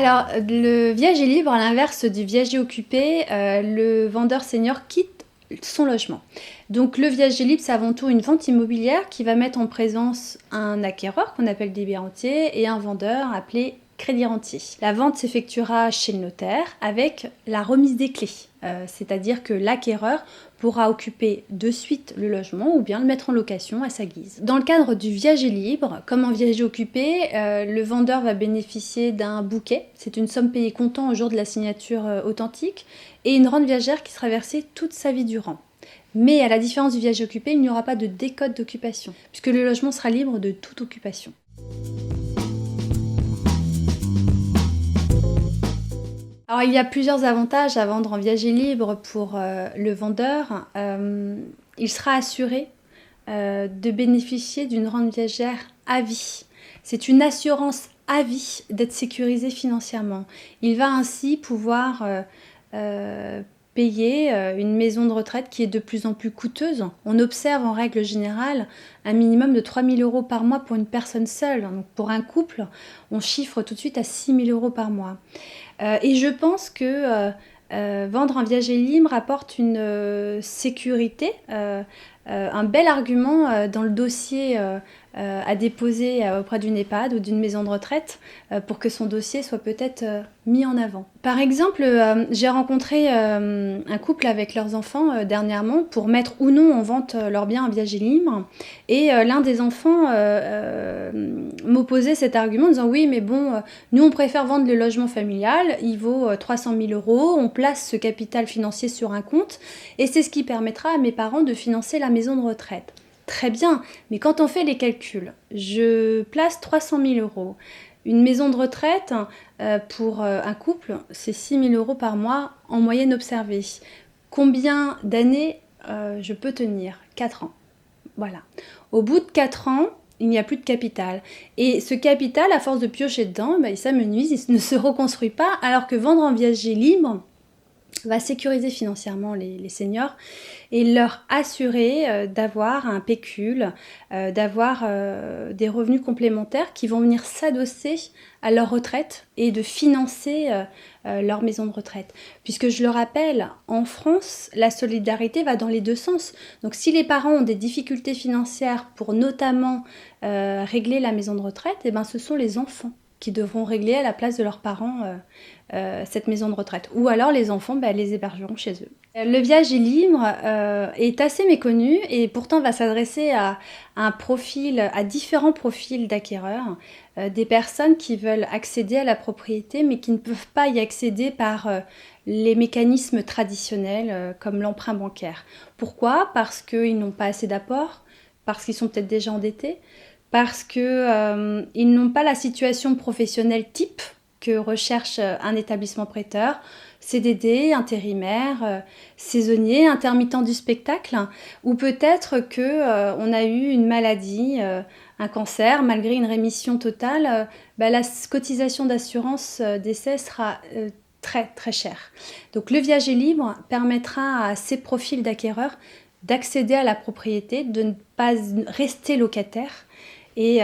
Alors, le viager libre, à l'inverse du viager occupé, le vendeur senior quitte son logement. Donc le viager libre, c'est avant tout une vente immobilière qui va mettre en présence un acquéreur qu'on appelle débit-rentier et un vendeur appelé crédit-rentier. La vente s'effectuera chez le notaire avec la remise des clés, c'est-à-dire que l'acquéreur pourra occuper de suite le logement ou bien le mettre en location à sa guise. Dans le cadre du viager libre, comme en viager occupé, le vendeur va bénéficier d'un bouquet, c'est une somme payée comptant au jour de la signature authentique, et une rente viagère qui sera versée toute sa vie durant. Mais à la différence du viager occupé, il n'y aura pas de décote d'occupation, puisque le logement sera libre de toute occupation. Alors il y a plusieurs avantages à vendre en viager libre pour le vendeur. Il sera assuré de bénéficier d'une rente viagère à vie. C'est une assurance à vie d'être sécurisé financièrement. Il va ainsi pouvoir payer une maison de retraite qui est de plus en plus coûteuse. On observe en règle générale un minimum de 3 000 € par mois pour une personne seule. Donc pour un couple, on chiffre tout de suite à 6 000 € par mois. Et je pense que vendre un viager libre apporte une sécurité, un bel argument dans le dossier à déposer auprès d'une EHPAD ou d'une maison de retraite pour que son dossier soit peut-être mis en avant. Par exemple, j'ai rencontré un couple avec leurs enfants dernièrement pour mettre ou non en vente leurs biens en viager libre. Et l'un des enfants m'opposait cet argument en disant oui mais bon, nous on préfère vendre le logement familial, il vaut 300 000 €, on place ce capital financier sur un compte et c'est ce qui permettra à mes parents de financer la maison de retraite. Très bien, mais quand on fait les calculs, je place 300 000 €. Une maison de retraite, pour un couple, c'est 6 000 € par mois en moyenne observée. Combien d'années je peux tenir? 4 ans. Voilà. Au bout de 4 ans, il n'y a plus de capital. Et ce capital, à force de piocher dedans, il s'amenuise, il ne se reconstruit pas, alors que vendre en viager libre va sécuriser financièrement les seniors et leur assurer d'avoir un pécule, d'avoir des revenus complémentaires qui vont venir s'adosser à leur retraite et de financer leur maison de retraite. Puisque je le rappelle, en France, la solidarité va dans les deux sens. Donc si les parents ont des difficultés financières pour notamment régler la maison de retraite, eh ben, ce sont les enfants qui devront régler à la place de leurs parents cette maison de retraite. Ou alors les enfants les hébergeront chez eux. Le viager libre est assez méconnu et pourtant va s'adresser à différents profils d'acquéreurs, des personnes qui veulent accéder à la propriété mais qui ne peuvent pas y accéder par les mécanismes traditionnels comme l'emprunt bancaire. Pourquoi? Parce qu'ils n'ont pas assez d'apports, parce qu'ils sont peut-être déjà endettés, parce qu'ils n'ont pas la situation professionnelle type que recherche un établissement prêteur, CDD, intérimaire, saisonnier, intermittent du spectacle, ou peut-être qu'on a eu une maladie, un cancer, malgré une rémission totale, la cotisation d'assurance décès sera très très chère. Donc le viager libre permettra à ces profils d'acquéreurs d'accéder à la propriété, de ne pas rester locataire, et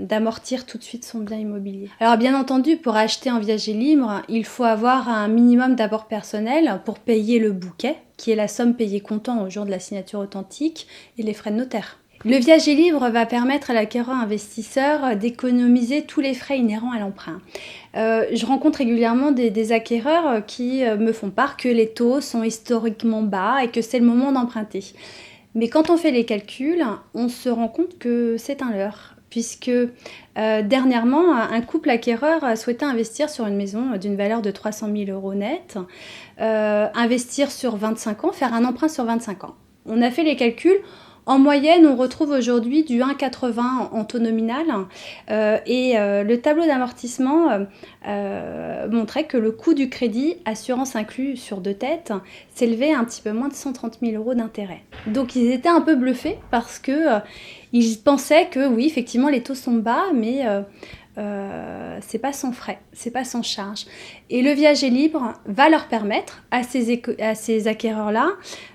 d'amortir tout de suite son bien immobilier. Alors bien entendu, pour acheter en viager libre, il faut avoir un minimum d'apport personnel pour payer le bouquet, qui est la somme payée comptant au jour de la signature authentique, et les frais de notaire. Le viager libre va permettre à l'acquéreur investisseur d'économiser tous les frais inhérents à l'emprunt. Je rencontre régulièrement des acquéreurs qui me font part que les taux sont historiquement bas et que c'est le moment d'emprunter. Mais quand on fait les calculs, on se rend compte que c'est un leurre, puisque dernièrement, un couple acquéreur souhaitait investir sur une maison d'une valeur de 300 000 € net, investir sur 25 ans, faire un emprunt sur 25 ans. On a fait les calculs. En moyenne, on retrouve aujourd'hui du 1,80 en taux nominal et le tableau d'amortissement montrait que le coût du crédit, assurance inclus sur 2 têtes, s'élevait à un petit peu moins de 130 000 € d'intérêt. Donc ils étaient un peu bluffés parce qu'ils pensaient que oui, effectivement, les taux sont bas, mais c'est pas sans frais, c'est pas sans charge. Et le viager libre va leur permettre à ces acquéreurs-là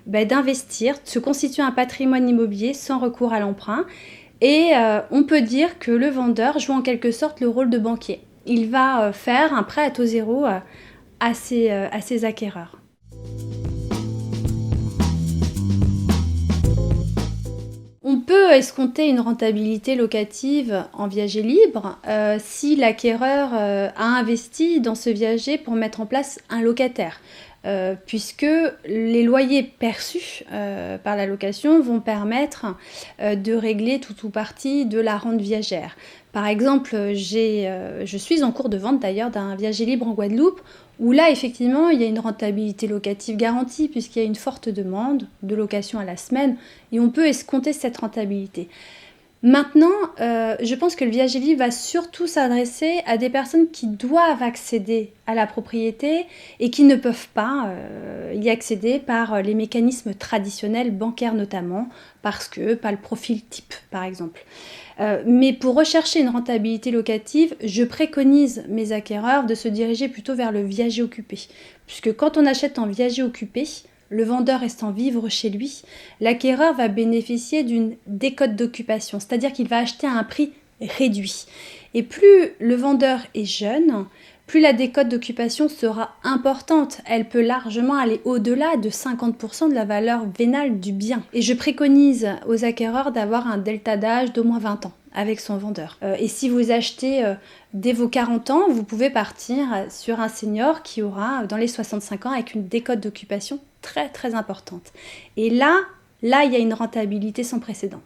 d'investir, de se constituer un patrimoine immobilier sans recours à l'emprunt. Et on peut dire que le vendeur joue en quelque sorte le rôle de banquier. il va faire un prêt à taux zéro à ses acquéreurs. On peut escompter une rentabilité locative en viager libre si l'acquéreur a investi dans ce viager pour mettre en place un locataire. Puisque les loyers perçus par la location vont permettre de régler tout ou partie de la rente viagère. Par exemple, je suis en cours de vente d'ailleurs d'un viager libre en Guadeloupe, où là effectivement il y a une rentabilité locative garantie puisqu'il y a une forte demande de location à la semaine et on peut escompter cette rentabilité. Maintenant, je pense que le viager libre va surtout s'adresser à des personnes qui doivent accéder à la propriété et qui ne peuvent pas y accéder par les mécanismes traditionnels, bancaires notamment, parce que pas le profil type, par exemple. Mais pour rechercher une rentabilité locative, je préconise mes acquéreurs de se diriger plutôt vers le viager occupé. Puisque quand on achète en viager occupé, le vendeur restant vivre chez lui, l'acquéreur va bénéficier d'une décote d'occupation, c'est-à-dire qu'il va acheter à un prix réduit. Et plus le vendeur est jeune, plus la décote d'occupation sera importante. Elle peut largement aller au-delà de 50% de la valeur vénale du bien. Et je préconise aux acquéreurs d'avoir un delta d'âge d'au moins 20 ans avec son vendeur. Et si vous achetez dès vos 40 ans, vous pouvez partir sur un senior qui aura dans les 65 ans avec une décote d'occupation très très importante. Et là, il y a une rentabilité sans précédent.